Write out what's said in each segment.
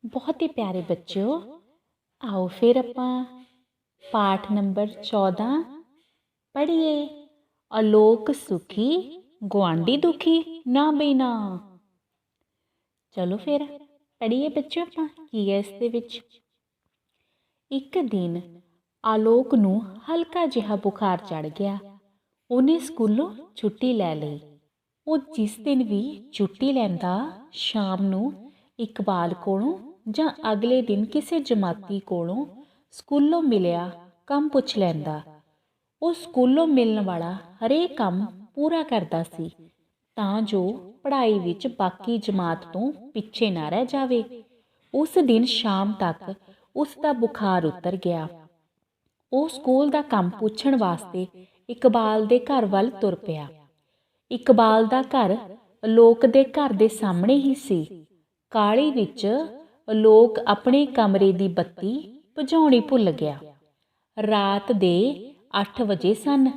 बहुत ही प्यारे बच्चों, आओ फिर ਆਪਾਂ पाठ नंबर 14 पढ़िए। आलोक सुखी गुआंढी दुखी ना बेना। चलो फिर पढ़िए बच्चों, ਆਪਾਂ ਕੀ ਹੈ ਇਸ ਦੇ ਵਿੱਚ। ਇੱਕ ਦਿਨ ਆਲੋਕ ਨੂੰ ਹਲਕਾ ਜਿਹਾ ਬੁਖਾਰ ਚੜ ਗਿਆ। ਉਹਨੇ ਸਕੂਲੋਂ ਛੁੱਟੀ ਲੈ ਲਈ। ਉਹ ਜਿਸ ਦਿਨ ਵੀ ਛੁੱਟੀ ਲੈਂਦਾ, ਸ਼ਾਮ ਨੂੰ ਇਕਬਾਲ ਕੋਲੋਂ ਜਾਂ ਅਗਲੇ ਦਿਨ ਕਿਸੇ ਜਮਾਤੀ ਕੋਲੋਂ ਸਕੂਲੋਂ ਮਿਲਿਆ ਕੰਮ ਪੁੱਛ ਲੈਂਦਾ। ਉਹ ਸਕੂਲੋਂ ਮਿਲਣ ਵਾਲਾ ਹਰੇਕ ਕੰਮ ਪੂਰਾ ਕਰਦਾ ਸੀ ਤਾਂ ਜੋ ਪੜ੍ਹਾਈ ਵਿੱਚ ਬਾਕੀ ਜਮਾਤ ਤੋਂ ਪਿੱਛੇ ਨਾ ਰਹਿ ਜਾਵੇ। ਉਸ ਦਿਨ ਸ਼ਾਮ ਤੱਕ ਉਸ ਦਾ ਬੁਖਾਰ ਉਤਰ ਗਿਆ। ਉਹ ਸਕੂਲ ਦਾ ਕੰਮ ਪੁੱਛਣ ਵਾਸਤੇ ਇਕਬਾਲ ਦੇ ਘਰ ਵੱਲ ਤੁਰ ਪਿਆ। ਇਕਬਾਲ ਦਾ ਘਰ ਆਲੋਕ ਦੇ ਘਰ ਦੇ ਸਾਹਮਣੇ ਹੀ ਸੀ। ਕਾਹਲੀ ਵਿੱਚ ਆਲੋਕ ਆਪਣੇ ਕਮਰੇ ਦੀ ਬੱਤੀ ਬੁਝਾਉਣੀ ਭੁੱਲ ਗਿਆ। ਰਾਤ ਦੇ 8 ਵਜੇ ਸਨ।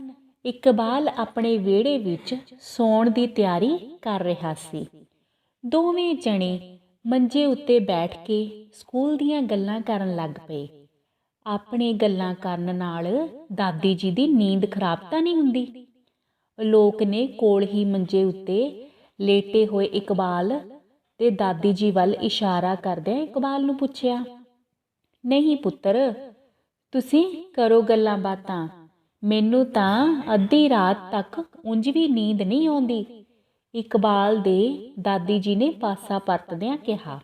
ਇਕਬਾਲ ਆਪਣੇ ਵਿਹੜੇ ਵਿੱਚ ਸੌਣ ਦੀ ਤਿਆਰੀ ਕਰ ਰਿਹਾ ਸੀ। ਦੋਵੇਂ ਜਣੇ ਮੰਜੇ ਉੱਤੇ ਬੈਠ ਕੇ ਸਕੂਲ ਦੀਆਂ ਗੱਲਾਂ ਕਰਨ ਲੱਗ ਪਏ। ਆਪਣੇ ਗੱਲਾਂ ਕਰਨ ਨਾਲ ਦਾਦੀ ਜੀ ਦੀ ਨੀਂਦ ਖਰਾਬ ਤਾਂ ਨਹੀਂ ਹੁੰਦੀ? ਆਲੋਕ ਨੇ ਕੋਲ ਹੀ ਮੰਜੇ ਉੱਤੇ ਲੇਟੇ ਹੋਏ ਇਕਬਾਲ ਤੇ ਦਾਦੀ ਜੀ ਵੱਲ ਇਸ਼ਾਰਾ ਕਰਦਿਆਂ ਇਕਬਾਲ ਨੂੰ ਪੁੱਛਿਆ, ਨਹੀਂ ਪੁੱਤਰ, ਤੁਸੀਂ ਕਰੋ ਗੱਲਾਂ ਬਾਤਾਂ, ਮੈਨੂੰ ਤਾਂ ਅੱਧੀ ਰਾਤ ਤੱਕ ਉਂਝ ਵੀ ਨੀਂਦ ਨਹੀਂ ਆਉਂਦੀ। ਇਕਬਾਲ ਦੇ ਦਾਦੀ ਜੀ ਨੇ ਪਾਸਾ ਪਰਤਦਿਆਂ ਕਿਹਾ।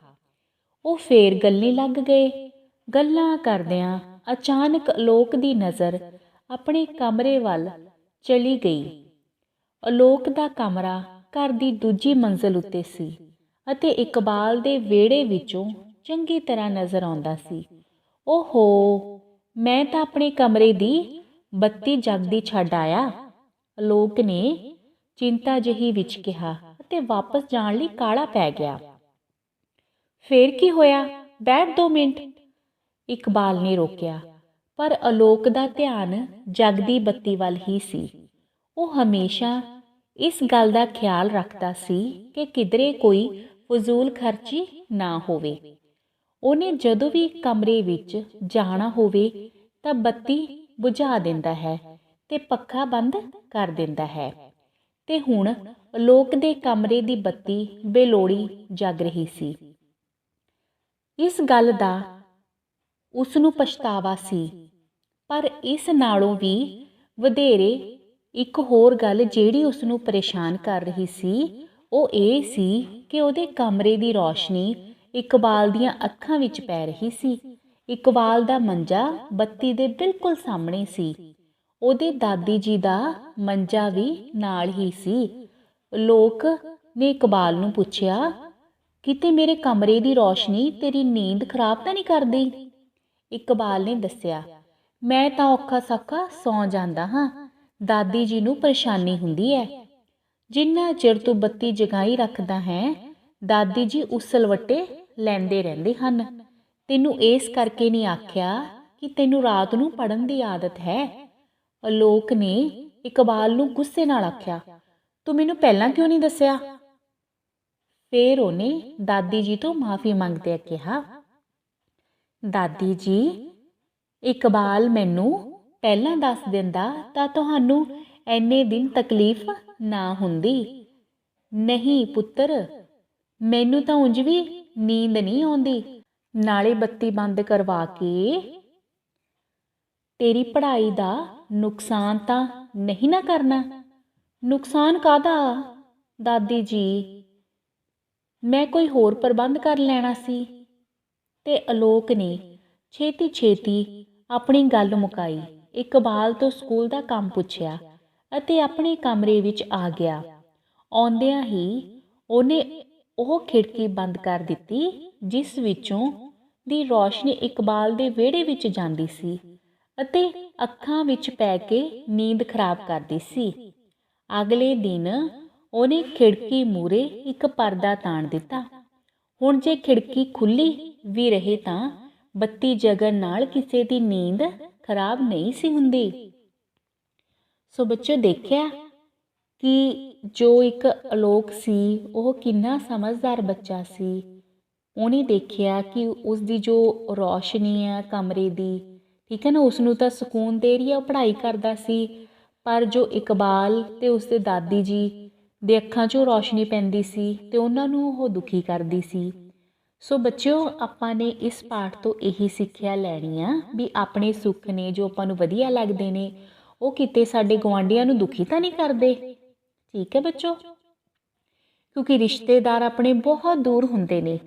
ਉਹ ਫੇਰ ਗੱਲੀਂ ਲੱਗ ਗਏ। ਗੱਲਾਂ ਕਰਦਿਆਂ ਅਚਾਨਕ ਆਲੋਕ ਦੀ ਨਜ਼ਰ ਆਪਣੇ ਕਮਰੇ ਵੱਲ ਚਲੀ ਗਈ। ਆਲੋਕ ਦਾ ਕਮਰਾ ਘਰ ਦੀ ਦੂਜੀ ਮੰਜ਼ਲ ਉੱਤੇ ਸੀ ਅਤੇ ਇਕਬਾਲ ਦੇ ਵਿਹੜੇ ਵਿੱਚੋਂ ਚੰਗੀ ਤਰ੍ਹਾਂ ਨਜ਼ਰ ਆਉਂਦਾ ਸੀ। ਓਹੋ, ਮੈਂ ਤਾਂ ਆਪਣੇ ਕਮਰੇ ਦੀ ਬੱਤੀ ਜਗਦੀ ਛੱਡ ਆਇਆ, ਆਲੋਕ ਨੇ ਚਿੰਤਾ ਜਿਹੀ ਵਿੱਚ ਕਿਹਾ ਅਤੇ ਵਾਪਸ ਜਾਣ ਲਈ ਕਾਹਲਾ ਪੈ ਗਿਆ। ਫੇਰ ਕੀ ਹੋਇਆ, ਬੈਠ 2 ਮਿੰਟ, ਇਕਬਾਲ ਨੇ ਰੋਕਿਆ। ਪਰ ਆਲੋਕ ਦਾ ਧਿਆਨ ਜਗਦੀ ਬੱਤੀ ਵੱਲ ਹੀ ਸੀ। ਉਹ ਹਮੇਸ਼ਾ ਇਸ ਗੱਲ ਦਾ ਖਿਆਲ ਰੱਖਦਾ ਸੀ ਕਿ ਕਿਧਰੇ ਕੋਈ ਫਜ਼ੂਲ ਖਰਚੀ ਨਾ ਹੋਵੇ। ਉਹਨੇ ਜਦੋਂ ਵੀ ਕਮਰੇ ਵਿੱਚ ਜਾਣਾ ਹੋਵੇ ਤਾਂ ਬੱਤੀ ਬੁਝਾ ਦਿੰਦਾ ਹੈ ਤੇ ਪੱਖਾ ਬੰਦ ਕਰ ਦਿੰਦਾ ਹੈ। ਤੇ ਹੁਣ ਆਲੋਕ ਦੇ ਕਮਰੇ ਦੀ ਬੱਤੀ ਬੇਲੋੜੀ ਜਗ ਰਹੀ ਸੀ। ਇਸ ਗੱਲ ਦਾ ਉਸ ਨੂੰ ਪਛਤਾਵਾ ਸੀ। ਪਰ ਇਸ ਨਾਲੋਂ ਵੀ ਵਧੇਰੇ ਇੱਕ ਹੋਰ ਗੱਲ ਜਿਹੜੀ ਉਸ ਨੂੰ ਪਰੇਸ਼ਾਨ ਕਰ ਰਹੀ ਸੀ, ਉਹ ਇਹ ਸੀ ਕਿ ਉਹਦੇ ਕਮਰੇ ਦੀ ਰੌਸ਼ਨੀ ਇਕਬਾਲ ਦੀਆਂ ਅੱਖਾਂ ਵਿੱਚ ਪੈ ਰਹੀ ਸੀ। ਇਕਬਾਲ ਦਾ ਮੰਜਾ ਬੱਤੀ ਦੇ ਬਿਲਕੁਲ ਸਾਹਮਣੇ ਸੀ। ਉਹਦੇ ਦਾਦੀ ਜੀ ਦਾ ਮੰਜਾ ਵੀ ਨਾਲ ਹੀ ਸੀ। ਆਲੋਕ ਨੇ ਇਕਬਾਲ ਨੂੰ ਪੁੱਛਿਆ, ਕਿਤੇ ਮੇਰੇ ਕਮਰੇ ਦੀ ਰੌਸ਼ਨੀ ਤੇਰੀ ਨੀਂਦ ਖਰਾਬ ਤਾਂ ਨਹੀਂ ਕਰਦੀ? ਇਕਬਾਲ ਨੇ ਦੱਸਿਆ, ਮੈਂ ਤਾਂ ਔਖਾ ਸੌਖਾ ਸੌਂ ਜਾਂਦਾ ਹਾਂ, ਦਾਦੀ ਜੀ ਨੂੰ ਪਰੇਸ਼ਾਨੀ ਹੁੰਦੀ ਹੈ। ਜਿੰਨਾ ਚਿਰ ਤੂੰ ਬੱਤੀ ਜਗਾਈ ਰੱਖਦਾ ਹੈ, ਦਾਦੀ ਜੀ ਉਸਲਵੱਟੇ ਲੈਂਦੇ ਰਹਿੰਦੇ ਹਨ। ਤੈਨੂੰ ਇਸ ਕਰਕੇ ਨਹੀਂ ਆਖਿਆ ਕਿ ਤੈਨੂੰ ਰਾਤ ਨੂੰ ਪੜ੍ਹਨ ਦੀ ਆਦਤ ਹੈ। ਆਲੋਕ ਨੇ ਇਕਬਾਲ ਨੂੰ ਗੁੱਸੇ ਨਾਲ ਆਖਿਆ, ਤੂੰ ਮੈਨੂੰ ਪਹਿਲਾਂ ਕਿਉਂ ਨਹੀਂ ਦੱਸਿਆ? ਫੇਰ ਉਹਨੇ ਦਾਦੀ ਜੀ ਤੋਂ ਮਾਫੀ ਮੰਗਦਿਆਂ ਕਿਹਾ, ਦਾਦੀ ਜੀ, ਇਕਬਾਲ ਮੈਨੂੰ ਪਹਿਲਾਂ ਦੱਸ ਦਿੰਦਾ ਤਾਂ ਤੁਹਾਨੂੰ ਐਨੇ ਦਿਨ ਤਕਲੀਫ ਨਾ ਹੁੰਦੀ। ਨਹੀਂ ਪੁੱਤਰ, ਮੈਨੂੰ ਤਾਂ ਉਂਝ ਵੀ ਨੀਂਦ ਨਹੀਂ ਆਉਂਦੀ, ਨਾਲੇ ਬੱਤੀ ਬੰਦ ਕਰਵਾ ਕੇ ਤੇਰੀ ਪੜ੍ਹਾਈ ਦਾ ਨੁਕਸਾਨ ਤਾਂ ਨਹੀਂ ਨਾ ਕਰਨਾ? ਨੁਕਸਾਨ ਕਾਹਦਾ ਦਾਦੀ ਜੀ, ਮੈਂ ਕੋਈ ਹੋਰ ਪ੍ਰਬੰਧ ਕਰ ਲੈਣਾ ਸੀ। ਤੇ ਆਲੋਕ ਨੇ ਛੇਤੀ ਛੇਤੀ ਆਪਣੀ ਗੱਲ ਮੁਕਾਈ, ਇਕਬਾਲ ਤੋਂ ਸਕੂਲ ਦਾ ਕੰਮ ਪੁੱਛਿਆ ਅਤੇ ਆਪਣੇ ਕਮਰੇ ਵਿੱਚ ਆ ਗਿਆ। ਆਉਂਦਿਆਂ ਹੀ ਉਹਨੇ ਉਹ ਖਿੜਕੀ ਬੰਦ ਕਰ ਦਿੱਤੀ ਜਿਸ ਵਿੱਚੋਂ ਦੀ ਰੌਸ਼ਨੀ ਇਕਬਾਲ ਦੇ ਵਿਹੜੇ ਵਿੱਚ ਜਾਂਦੀ ਸੀ ਅਤੇ ਅੱਖਾਂ ਵਿੱਚ ਪੈ ਕੇ ਨੀਂਦ ਖਰਾਬ ਕਰਦੀ ਸੀ। ਅਗਲੇ ਦਿਨ ਉਹਨੇ ਖਿੜਕੀ ਮੂਹਰੇ ਇੱਕ ਪਰਦਾ ਤਾਣ ਦਿੱਤਾ। ਹੁਣ ਜੇ ਖਿੜਕੀ ਖੁੱਲ੍ਹੀ ਵੀ ਰਹੇ ਤਾਂ ਬੱਤੀ ਜਗਣ ਨਾਲ ਕਿਸੇ ਦੀ ਨੀਂਦ ਖਰਾਬ ਨਹੀਂ ਸੀ ਹੁੰਦੀ। ਸੋ ਬੱਚੋ, ਦੇਖਿਆ ਕਿ ਜੋ ਇੱਕ ਆਲੋਕ ਸੀ ਉਹ ਕਿੰਨਾ ਸਮਝਦਾਰ ਬੱਚਾ ਸੀ। ਉਹਨੇ ਦੇਖਿਆ ਕਿ ਉਸ ਦੀ ਜੋ ਰੌਸ਼ਨੀ ਹੈ ਕਮਰੇ ਦੀ, ਠੀਕ ਹੈ ਨਾ, ਉਸ ਨੂੰ ਤਾਂ ਸਕੂਨ ਦੇ ਰਹੀ ਹੈ, ਉਹ ਪੜ੍ਹਾਈ ਕਰਦਾ ਸੀ। ਪਰ ਜੋ ਇਕਬਾਲ ਅਤੇ ਉਸਦੇ ਦਾਦੀ ਜੀ ਦੇ ਅੱਖਾਂ 'ਚੋਂ ਰੌਸ਼ਨੀ ਪੈਂਦੀ ਸੀ ਅਤੇ ਉਹਨਾਂ ਨੂੰ ਉਹ ਦੁਖੀ ਕਰਦੀ ਸੀ। ਸੋ ਬੱਚਿਓ, ਆਪਾਂ ਨੇ ਇਸ ਪਾਠ ਤੋਂ ਇਹੀ ਸਿੱਖਿਆ ਲੈਣੀ ਆ ਵੀ ਆਪਣੇ ਸੁੱਖ ਨੇ ਜੋ ਆਪਾਂ ਨੂੰ ਵਧੀਆ ਲੱਗਦੇ ਨੇ, ਉਹ ਕਿਤੇ ਸਾਡੇ ਗੁਆਂਢੀਆਂ ਨੂੰ ਦੁਖੀ ਤਾਂ ਨਹੀਂ ਕਰਦੇ। ਠੀਕ ਹੈ ਬੱਚੋ, ਕਿਉਂਕਿ ਰਿਸ਼ਤੇਦਾਰ ਆਪਣੇ ਬਹੁਤ ਦੂਰ ਹੁੰਦੇ ਨੇ।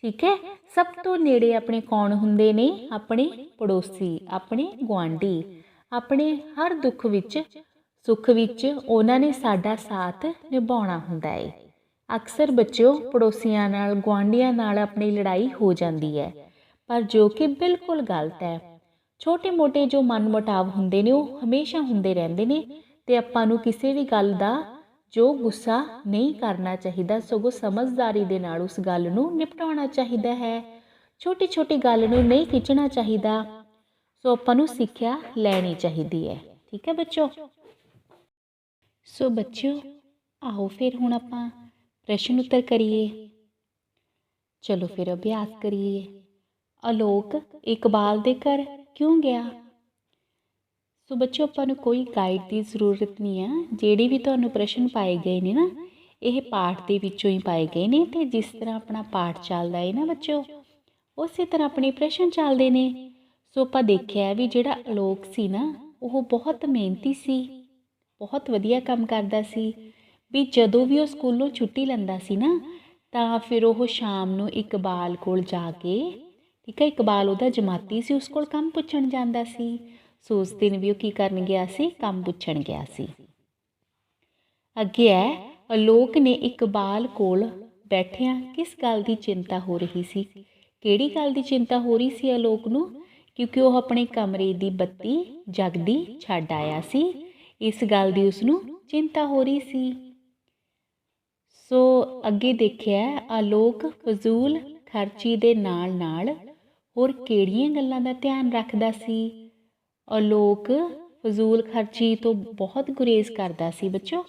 ਠੀਕ ਹੈ, ਸਭ ਤੋਂ ਨੇੜੇ ਆਪਣੇ ਕੌਣ ਹੁੰਦੇ ਨੇ? ਆਪਣੇ ਪੜੋਸੀ, ਆਪਣੇ ਗੁਆਂਢੀ। ਆਪਣੇ ਹਰ ਦੁੱਖ ਵਿੱਚ ਸੁੱਖ ਵਿੱਚ ਉਹਨਾਂ ਨੇ ਸਾਡਾ ਸਾਥ ਨਿਭਾਉਣਾ ਹੁੰਦਾ ਹੈ। ਅਕਸਰ ਬੱਚਿਓ ਪੜੋਸੀਆਂ ਨਾਲ, ਗੁਆਂਢੀਆਂ ਨਾਲ ਆਪਣੀ ਲੜਾਈ ਹੋ ਜਾਂਦੀ ਹੈ, ਪਰ ਜੋ ਕਿ ਬਿਲਕੁਲ ਗਲਤ ਹੈ। ਛੋਟੇ ਮੋਟੇ ਜੋ ਮਨ ਮੁਟਾਵ ਹੁੰਦੇ ਨੇ ਉਹ ਹਮੇਸ਼ਾ ਹੁੰਦੇ ਰਹਿੰਦੇ ਨੇ, ਅਤੇ ਆਪਾਂ ਨੂੰ ਕਿਸੇ ਵੀ ਗੱਲ ਦਾ ਜੋ ਗੁੱਸਾ ਨਹੀਂ ਕਰਨਾ ਚਾਹੀਦਾ, ਸਗੋਂ ਸਮਝਦਾਰੀ ਦੇ ਨਾਲ ਉਸ ਗੱਲ ਨੂੰ ਨਿਪਟਾਉਣਾ ਚਾਹੀਦਾ ਹੈ। ਛੋਟੀ ਛੋਟੀ ਗੱਲ ਨੂੰ ਨਹੀਂ ਖਿੱਚਣਾ ਚਾਹੀਦਾ। ਸੋ ਆਪਾਂ ਨੂੰ ਸਿੱਖਿਆ ਲੈਣੀ ਚਾਹੀਦੀ ਹੈ। ਠੀਕ ਹੈ ਬੱਚੋ। ਸੋ ਬੱਚਿਓ, ਆਓ ਫਿਰ ਹੁਣ ਆਪਾਂ ਪ੍ਰਸ਼ਨ ਉੱਤਰ ਕਰੀਏ। ਚਲੋ ਫਿਰ ਅਭਿਆਸ ਕਰੀਏ। ਆਲੋਕ ਇਕਬਾਲ ਦੇ ਘਰ ਕਿਉਂ ਗਿਆ? ਸੋ ਬੱਚਿਓ, ਆਪਾਂ ਨੂੰ ਕੋਈ ਗਾਈਡ ਦੀ ਜ਼ਰੂਰਤ ਨਹੀਂ ਆ। ਜਿਹੜੇ ਵੀ ਤੁਹਾਨੂੰ ਪ੍ਰਸ਼ਨ ਪਾਏ ਗਏ ਨੇ ਨਾ, ਇਹ ਪਾਠ ਦੇ ਵਿੱਚੋਂ ਹੀ ਪਾਏ ਗਏ ਨੇ, ਅਤੇ ਜਿਸ ਤਰ੍ਹਾਂ ਆਪਣਾ ਪਾਠ ਚੱਲਦਾ ਹੈ ਨਾ ਬੱਚਿਓ, ਉਸੇ ਤਰ੍ਹਾਂ ਆਪਣੇ ਪ੍ਰਸ਼ਨ ਚੱਲਦੇ ਨੇ। ਸੋ ਆਪਾਂ ਦੇਖਿਆ ਵੀ ਜਿਹੜਾ ਆਲੋਕ ਸੀ ਨਾ, ਉਹ ਬਹੁਤ ਮਿਹਨਤੀ ਸੀ, ਬਹੁਤ ਵਧੀਆ ਕੰਮ ਕਰਦਾ ਸੀ। ਵੀ ਜਦੋਂ ਵੀ ਉਹ ਸਕੂਲੋਂ ਛੁੱਟੀ ਲੈਂਦਾ ਸੀ ਨਾ, ਤਾਂ ਫਿਰ ਉਹ ਸ਼ਾਮ ਨੂੰ ਇਕਬਾਲ ਕੋਲ ਜਾ ਕੇ, ਠੀਕ ਹੈ, ਇਕਬਾਲ ਉਹਦਾ ਜਮਾਤੀ ਸੀ, ਉਸ ਕੋਲ ਕੰਮ ਪੁੱਛਣ ਜਾਂਦਾ ਸੀ। ਸੋ ਉਸ ਦਿਨ ਵੀ ਉਹ ਕੀ ਕਰਨ ਗਿਆ ਸੀ? ਕੰਮ ਪੁੱਛਣ ਗਿਆ ਸੀ। ਅੱਗੇ ਹੈ, ਆਲੋਕ ਨੇ ਇਕਬਾਲ ਕੋਲ ਬੈਠਿਆਂ ਕਿਸ ਗੱਲ ਦੀ ਚਿੰਤਾ ਹੋ ਰਹੀ ਸੀ? ਕਿਹੜੀ ਗੱਲ ਦੀ ਚਿੰਤਾ ਹੋ ਰਹੀ ਸੀ ਆਲੋਕ ਨੂੰ? ਕਿਉਂਕਿ ਉਹ ਆਪਣੇ ਕਮਰੇ ਦੀ ਬੱਤੀ ਜਗਦੀ ਛੱਡ ਆਇਆ ਸੀ, ਇਸ ਗੱਲ ਦੀ ਉਸਨੂੰ ਚਿੰਤਾ ਹੋ ਰਹੀ ਸੀ। ਸੋ ਅੱਗੇ ਦੇਖਿਆ, ਆਲੋਕ ਫਜ਼ੂਲ ਖਰਚੀ ਦੇ ਨਾਲ ਨਾਲ ਹੋਰ ਕਿਹੜੀਆਂ ਗੱਲਾਂ ਦਾ ਧਿਆਨ ਰੱਖਦਾ ਸੀ? ਆਲੋਕ ਫਜ਼ੂਲ ਖਰਚੀ ਤੋਂ ਬਹੁਤ ਗੁਰੇਜ਼ ਕਰਦਾ ਸੀ ਬੱਚੋ,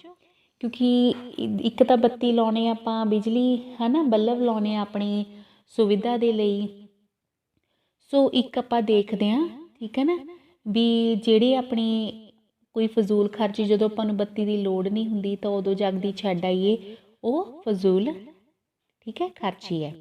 ਕਿਉਂਕਿ ਇੱਕ ਤਾਂ ਬੱਤੀ ਲਾਉਣੇ ਆਪਾਂ, ਬਿਜਲੀ ਹੈ ਨਾ, ਬੱਲਬ ਲਾਉਣੇ ਆਪਣੀ ਸੁਵਿਧਾ ਦੇ ਲਈ। ਸੋ ਇੱਕ ਆਪਾਂ ਦੇਖਦੇ ਹਾਂ, ਠੀਕ ਹੈ ਨਾ, ਵੀ ਜਿਹੜੇ ਆਪਣੀ ਕੋਈ ਫਜ਼ੂਲ ਖਰਚੀ, ਜਦੋਂ ਆਪਾਂ ਨੂੰ ਬੱਤੀ ਦੀ ਲੋੜ ਨਹੀਂ ਹੁੰਦੀ ਤਾਂ ਉਦੋਂ ਜਗਦੀ ਛੱਡ ਆਈਏ, ਉਹ ਫਜ਼ੂਲ, ਠੀਕ ਹੈ, ਖਰਚੀ ਹੈ।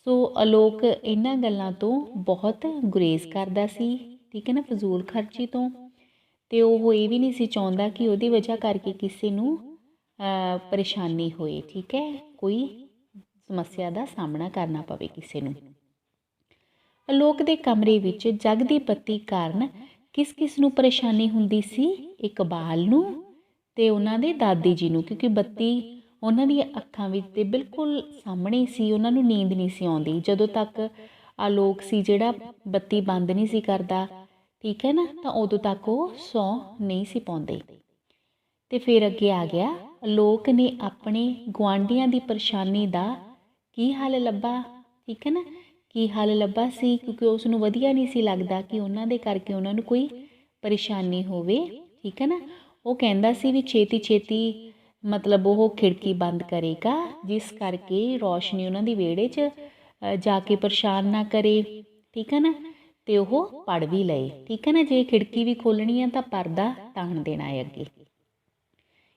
ਸੋ ਆਲੋਕ ਇਹਨਾਂ ਗੱਲਾਂ ਤੋਂ ਬਹੁਤ ਗੁਰੇਜ਼ ਕਰਦਾ ਸੀ, ਠੀਕ ਹੈ ਨਾ, ਫਜ਼ੂਲ ਖਰਚੀ ਤੋਂ। ਅਤੇ ਉਹ ਇਹ ਵੀ ਨਹੀਂ ਸੀ ਚਾਹੁੰਦਾ ਕਿ ਉਹਦੀ ਵਜ੍ਹਾ ਕਰਕੇ ਕਿਸੇ ਨੂੰ ਪਰੇਸ਼ਾਨੀ ਹੋਏ, ਠੀਕ ਹੈ, ਕੋਈ ਸਮੱਸਿਆ ਦਾ ਸਾਹਮਣਾ ਕਰਨਾ ਪਵੇ ਕਿਸੇ ਨੂੰ। ਆਲੋਕ ਦੇ ਕਮਰੇ ਵਿੱਚ ਜਗਦੀ ਬੱਤੀ ਕਾਰਨ ਕਿਸ ਕਿਸ ਨੂੰ ਪਰੇਸ਼ਾਨੀ ਹੁੰਦੀ ਸੀ? ਇਕਬਾਲ ਨੂੰ ਅਤੇ ਉਹਨਾਂ ਦੇ ਦਾਦੀ ਜੀ ਨੂੰ, ਕਿਉਂਕਿ ਬੱਤੀ ਉਹਨਾਂ ਦੀਆਂ ਅੱਖਾਂ ਵਿੱਚ ਤੇ ਬਿਲਕੁਲ ਸਾਹਮਣੇ ਸੀ, ਉਹਨਾਂ ਨੂੰ ਨੀਂਦ ਨਹੀਂ ਸੀ ਆਉਂਦੀ ਜਦੋਂ ਤੱਕ ਆਲੋਕ ਸੀ ਜਿਹੜਾ ਬੱਤੀ ਬੰਦ ਨਹੀਂ ਸੀ ਕਰਦਾ, ਠੀਕ ਹੈ ਨਾ, ਤਾਂ ਉਦੋਂ ਤੱਕ ਉਹ ਸੌਂ ਨਹੀਂ ਸੀ ਪਾਉਂਦੇ। ਅਤੇ ਫਿਰ ਅੱਗੇ ਆ ਗਿਆ, ਆਲੋਕ ਨੇ ਆਪਣੇ ਗੁਆਂਢੀਆਂ ਦੀ ਪਰੇਸ਼ਾਨੀ ਦਾ ਕੀ ਹੱਲ ਲੱਭਾ? ਠੀਕ ਹੈ ਨਾ, ਕੀ ਹੱਲ ਲੱਭਾ ਸੀ? ਕਿਉਂਕਿ ਉਸ ਨੂੰ ਵਧੀਆ ਨਹੀਂ ਸੀ ਲੱਗਦਾ ਕਿ ਉਹਨਾਂ ਦੇ ਕਰਕੇ ਉਹਨਾਂ ਨੂੰ ਕੋਈ ਪਰੇਸ਼ਾਨੀ ਹੋਵੇ, ਠੀਕ ਹੈ ਨਾ। ਉਹ ਕਹਿੰਦਾ ਸੀ ਵੀ ਛੇਤੀ ਛੇਤੀ ਮਤਲਬ ਉਹ ਖਿੜਕੀ ਬੰਦ ਕਰੇਗਾ, ਜਿਸ ਕਰਕੇ ਰੌਸ਼ਨੀ ਉਹਨਾਂ ਦੀ ਵਿਹੜੇ 'ਚ ਜਾ ਕੇ ਪਰੇਸ਼ਾਨ ਨਾ ਕਰੇ, ਠੀਕ ਹੈ ਨਾ, ਅਤੇ ਉਹ ਪੜ੍ਹ ਵੀ ਲਏ, ਠੀਕ ਹੈ ਨਾ। ਜੇ ਖਿੜਕੀ ਵੀ ਖੋਲ੍ਹਣੀ ਆ ਤਾਂ ਪਰਦਾ ਤਾਣ ਦੇਣਾ ਹੈ ਅੱਗੇ।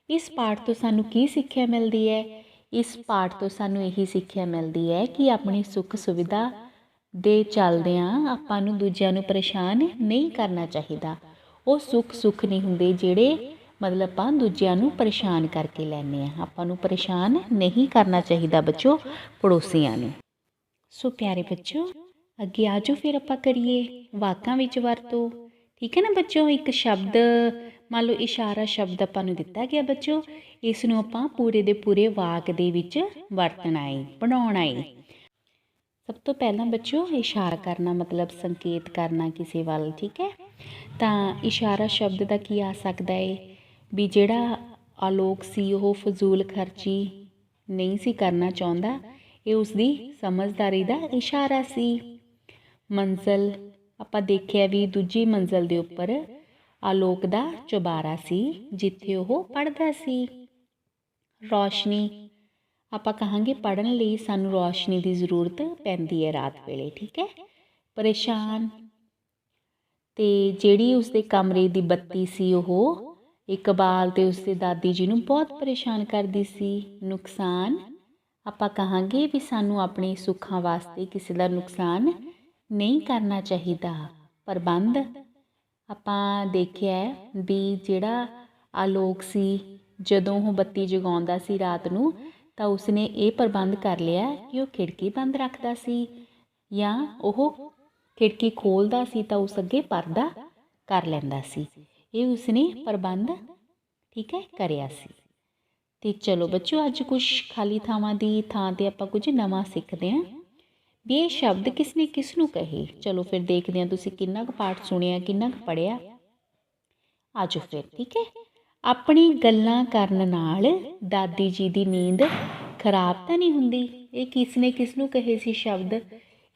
ਇਸ ਪਾਠ ਤੋਂ ਸਾਨੂੰ ਕੀ ਸਿੱਖਿਆ ਮਿਲਦੀ ਹੈ? ਇਸ ਪਾਠ ਤੋਂ ਸਾਨੂੰ ਇਹੀ ਸਿੱਖਿਆ ਮਿਲਦੀ ਹੈ ਕਿ ਆਪਣੀ ਸੁੱਖ ਸੁਵਿਧਾ ਦੇ ਚੱਲਦਿਆਂ ਆਪਾਂ ਨੂੰ ਦੂਜਿਆਂ ਨੂੰ ਪਰੇਸ਼ਾਨ ਨਹੀਂ ਕਰਨਾ ਚਾਹੀਦਾ। ਉਹ ਸੁੱਖ ਨਹੀਂ ਹੁੰਦੇ ਜਿਹੜੇ ਮਤਲਬ ਆਪਾਂ ਦੂਜਿਆਂ ਨੂੰ ਪਰੇਸ਼ਾਨ ਕਰਕੇ ਲੈਂਦੇ ਹਾਂ। ਆਪਾਂ ਨੂੰ ਪਰੇਸ਼ਾਨ ਨਹੀਂ ਕਰਨਾ ਚਾਹੀਦਾ ਬੱਚੋ ਪੜੋਸੀਆਂ ਨੂੰ। ਸੋ ਪਿਆਰੇ ਬੱਚੋ, ਅੱਗੇ ਆ ਜਾਓ, ਫਿਰ ਆਪਾਂ ਕਰੀਏ ਵਾਕਾਂ ਵਿੱਚ ਵਰਤੋ, ਠੀਕ ਹੈ ਨਾ ਬੱਚੋ। ਇੱਕ ਸ਼ਬਦ ਮੰਨ ਲਓ ਇਸ਼ਾਰਾ ਸ਼ਬਦ ਆਪਾਂ ਨੂੰ ਦਿੱਤਾ ਗਿਆ ਬੱਚੋ, ਇਸ ਨੂੰ ਆਪਾਂ ਪੂਰੇ ਦੇ ਪੂਰੇ ਵਾਕ ਦੇ ਵਿੱਚ ਵਰਤਣਾ ਹੈ, ਬਣਾਉਣਾ ਹੈ। ਸਭ ਤੋਂ ਪਹਿਲਾਂ ਬੱਚੋ ਇਸ਼ਾਰਾ ਕਰਨਾ ਮਤਲਬ ਸੰਕੇਤ ਕਰਨਾ ਕਿਸੇ ਵੱਲ, ਠੀਕ ਹੈ। ਤਾਂ ਇਸ਼ਾਰਾ ਸ਼ਬਦ ਦਾ ਕੀ ਆ ਸਕਦਾ ਹੈ ਵੀ ਜਿਹੜਾ ਆਲੋਕ ਸੀ ਉਹ ਫਜ਼ੂਲ ਖਰਚੀ ਨਹੀਂ ਸੀ ਕਰਨਾ ਚਾਹੁੰਦਾ, ਇਹ ਉਸਦੀ ਸਮਝਦਾਰੀ ਦਾ ਇਸ਼ਾਰਾ ਸੀ। ਮੰਜ਼ਲ, ਆਪਾਂ ਦੇਖਿਆ ਵੀ ਦੂਜੀ ਮੰਜ਼ਲ ਦੇ ਉੱਪਰ ਆਲੋਕ ਦਾ ਚੁਬਾਰਾ ਸੀ ਜਿੱਥੇ ਉਹ ਪੜ੍ਹਦਾ ਸੀ। ਰੌਸ਼ਨੀ, ਆਪਾਂ ਕਹਾਂਗੇ ਪੜ੍ਹਨ ਲਈ ਸਾਨੂੰ ਰੌਸ਼ਨੀ ਦੀ ਜ਼ਰੂਰਤ ਪੈਂਦੀ ਹੈ ਰਾਤ ਵੇਲੇ, ਠੀਕ ਹੈ। ਪਰੇਸ਼ਾਨ, ਤੇ ਜਿਹੜੀ ਉਸਦੇ ਕਮਰੇ ਦੀ ਬੱਤੀ ਸੀ ਉਹ ਇਕਬਾਲ ਤੇ ਉਸਦੇ ਦਾਦੀ ਜੀ ਨੂੰ ਬਹੁਤ ਪਰੇਸ਼ਾਨ ਕਰਦੀ ਸੀ। ਨੁਕਸਾਨ, ਆਪਾਂ ਕਹਾਂਗੇ ਵੀ ਸਾਨੂੰ ਆਪਣੇ ਸੁੱਖਾਂ ਵਾਸਤੇ ਕਿਸੇ ਦਾ ਨੁਕਸਾਨ ਨਹੀਂ ਕਰਨਾ ਚਾਹੀਦਾ। ਪ੍ਰਬੰਧ, ਆਪਾਂ ਦੇਖਿਆ ਵੀ ਜਿਹੜਾ ਆਲੋਕ ਸੀ ਜਦੋਂ ਉਹ ਬੱਤੀ ਜਗਾਉਂਦਾ ਸੀ ਰਾਤ ਨੂੰ ਤਾਂ ਉਸਨੇ ਇਹ ਪ੍ਰਬੰਧ ਕਰ ਲਿਆ ਕਿ ਉਹ ਖਿੜਕੀ ਬੰਦ ਰੱਖਦਾ ਸੀ ਜਾਂ ਉਹ ਖਿੜਕੀ ਖੋਲ੍ਹਦਾ ਸੀ ਤਾਂ ਉਸ ਅੱਗੇ ਪਰਦਾ ਕਰ ਲੈਂਦਾ ਸੀ। ਇਹ ਉਸਨੇ ਪ੍ਰਬੰਧ, ਠੀਕ ਹੈ, ਕਰਿਆ ਸੀ। ਤੇ ਚਲੋ ਬੱਚੋ, ਅੱਜ ਕੁਛ ਖਾਲੀ ਥਾਵਾਂ ਦੀ ਥਾਂ 'ਤੇ ਆਪਾਂ ਕੁਝ ਨਵਾਂ ਸਿੱਖਦੇ ਹਾਂ ਵੀ ਇਹ ਸ਼ਬਦ ਕਿਸ ਨੇ ਕਿਸ ਨੂੰ ਕਹੇ। ਚਲੋ ਫਿਰ ਦੇਖਦੇ ਹਾਂ ਤੁਸੀਂ ਕਿੰਨਾ ਕੁ ਪਾਠ ਸੁਣਿਆ, ਕਿੰਨਾ ਕੁ ਪੜ੍ਹਿਆ। ਆਜੋ ਫਿਰ, ਠੀਕ ਹੈ। ਆਪਣੀ ਗੱਲਾਂ ਕਰਨ ਨਾਲ ਦਾਦੀ ਜੀ ਦੀ ਨੀਂਦ ਖਰਾਬ ਤਾਂ ਨਹੀਂ ਹੁੰਦੀ। ਇਹ ਕਿਸ ਨੇ ਕਿਸ ਨੂੰ ਕਹੇ ਸੀ ਸ਼ਬਦ?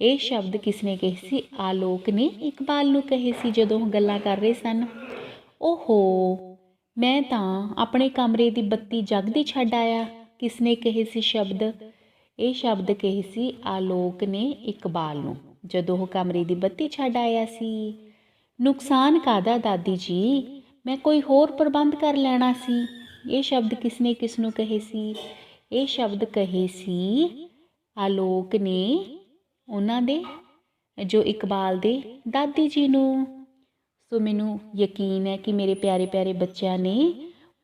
ਇਹ ਸ਼ਬਦ ਕਿਸ ਨੇ ਕਹੇ ਸੀ? ਆਲੋਕ ਨੇ ਇਕਬਾਲ ਨੂੰ ਕਹੇ ਸੀ ਜਦੋਂ ਉਹ ਗੱਲਾਂ ਕਰ ਰਹੇ ਸਨ। ਓਹੋ, ਮੈਂ ਤਾਂ ਆਪਣੇ ਕਮਰੇ ਦੀ ਬੱਤੀ ਜਗਦੀ ਛੱਡ ਆਇਆ। ਕਿਸ ਨੇ ਕਹੇ ਸੀ ਸ਼ਬਦ? ਇਹ ਸ਼ਬਦ ਕਹੇ ਸੀ ਆਲੋਕ ਨੇ ਇਕਬਾਲ ਨੂੰ ਜਦੋਂ ਉਹ ਕਮਰੇ ਦੀ ਬੱਤੀ ਛੱਡ ਆਇਆ ਸੀ। ਨੁਕਸਾਨ ਕਾਹਦਾ ਦਾਦੀ ਜੀ, ਮੈਂ ਕੋਈ ਹੋਰ ਪ੍ਰਬੰਧ ਕਰ ਲੈਣਾ ਸੀ। ਇਹ ਸ਼ਬਦ ਕਿਸ ਨੇ ਕਿਸ ਨੂੰ ਕਹੇ ਸੀ? ਇਹ ਸ਼ਬਦ ਕਹੇ ਸੀ ਆਲੋਕ ਨੇ ਉਹਨਾਂ ਦੇ ਜੋ ਇਕਬਾਲ ਦੇ ਦਾਦੀ ਜੀ ਨੂੰ। ਸੋ ਮੈਨੂੰ ਯਕੀਨ ਹੈ ਕਿ ਮੇਰੇ ਪਿਆਰੇ ਪਿਆਰੇ ਬੱਚਿਆਂ ਨੇ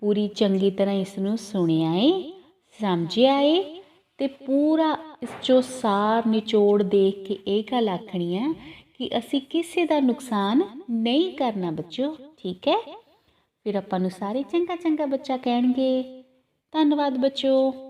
ਪੂਰੀ ਚੰਗੀ ਤਰ੍ਹਾਂ ਇਸ ਨੂੰ ਸੁਣਿਆ ਏ, ਸਮਝਿਆ ਏ ਤੇ ਪੂਰਾ ਇਸ 'ਚੋਂ ਸਾਰ ਨਿਚੋੜ ਦੇਖ ਕੇ ਇਹ ਗੱਲ ਆਖਣੀ ਹੈ ਕਿ ਅਸੀਂ ਕਿਸੇ ਦਾ ਨੁਕਸਾਨ ਨਹੀਂ ਕਰਨਾ ਬੱਚਿਓ, ਠੀਕ ਹੈ। ਫਿਰ ਆਪਾਂ ਨੂੰ ਸਾਰੇ ਚੰਗਾ ਚੰਗਾ ਬੱਚਾ ਕਹਿਣਗੇ। ਧੰਨਵਾਦ ਬੱਚਿਓ।